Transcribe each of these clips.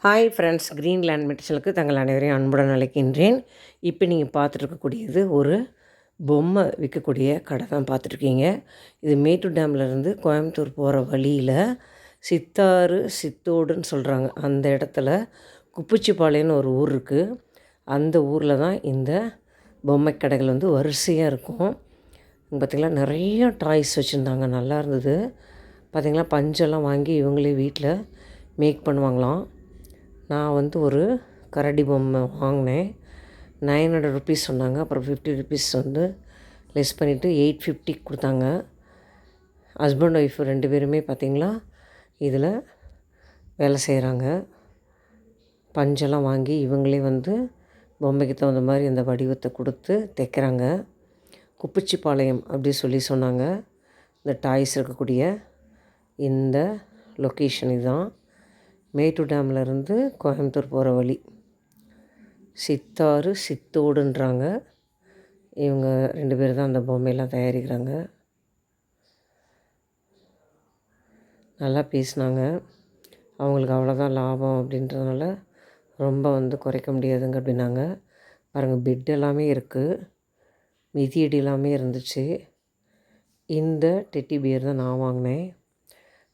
Hi friends, Greenland மெட்டீரியலுக்கு தங்கள் அனைவரையும் அன்புடன் அழைக்கின்றேன். இப்போ நீங்கள் பார்த்துட்ருக்கக்கூடியது ஒரு பொம்மை விற்கக்கூடிய கடை தான் பார்த்துட்ருக்கீங்க. இது மேட்டூர் டேம்லேருந்து கோயம்புத்தூர் போகிற வழியில் சித்தாறு சித்தோடுன்னு சொல்கிறாங்க. அந்த இடத்துல குப்புச்சிப்பாளையம்னு ஒரு ஊர் இருக்குது. அந்த ஊரில் தான் இந்த பொம்மை கடைகள் வந்து வரிசையாக இருக்கும். பார்த்திங்களா, நிறைய டாய்ஸ் வச்சுருந்தாங்க, நல்லா இருந்தது. பார்த்திங்களா, பஞ்செல்லாம் வாங்கி இவங்களே வீட்டில் மேக் பண்ணுவாங்களாம். நான் வந்து ஒரு கரடி பொம்மை வாங்கினேன். 900 ருபீஸ் சொன்னாங்க. அப்புறம் 50 ருபீஸ் வந்து லெஸ் பண்ணிவிட்டு 850 கொடுத்தாங்க. ஹஸ்பண்ட் ஒய்ஃப் 2 பேருமே பார்த்திங்களா இதில் வேலை செய்கிறாங்க. பஞ்செல்லாம் வாங்கி இவங்களே வந்து பொம்மைக்கு தகுந்த மாதிரி அந்த வடிவத்தை கொடுத்து தைக்கிறாங்க. குப்புச்சிப்பாளையம் அப்படி சொன்னாங்க. இந்த டாய்ஸ் இருக்கக்கூடிய இந்த லொக்கேஷன் இதுதான். மேட்டூர் டேம்லேருந்து கோயம்புத்தூர் போகிற வழி. சித்தாறு சித்தோடுன்றாங்க. இவங்க 2 பேர் தான் அந்த பொம்மையெல்லாம் தயாரிக்கிறாங்க. நல்லா பேசினாங்க. அவங்களுக்கு அவ்வளோதான் லாபம் அப்படின்றதுனால ரொம்ப வந்து குறைக்க முடியாதுங்க அப்படின்னாங்க. பாருங்கள், பெட் எல்லாமே இருக்குது, மிதியடி எல்லாமே இருந்துச்சு. இந்த டெட்டி பியர் தான் நான் வாங்கினேன்.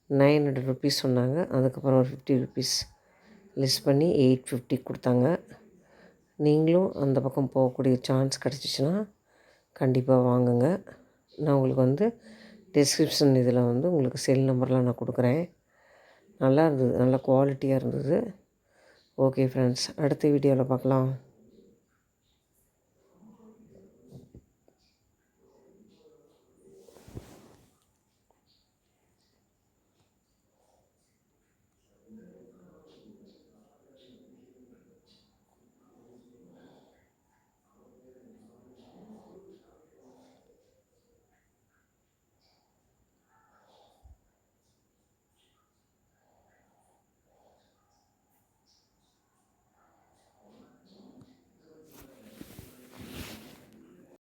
900 ருபீஸ் சொன்னாங்க. அதுக்கப்புறம் ஒரு 50 ருபீஸ் லெஸ் பண்ணி 850 கொடுத்தாங்க. நீங்களும் அந்த பக்கம் போகக்கூடிய சான்ஸ் கிடச்சிச்சின்னா கண்டிப்பாக வாங்குங்க. நான் உங்களுக்கு வந்து டிஸ்கிரிப்ஷன் இதில் வந்து உங்களுக்கு செல் நம்பர்லாம் நான் கொடுக்குறேன். நல்லா இருந்தது, நல்ல குவாலிட்டியாக இருந்தது. ஓகே ஃப்ரெண்ட்ஸ், அடுத்த வீடியோவில் பார்க்கலாம்.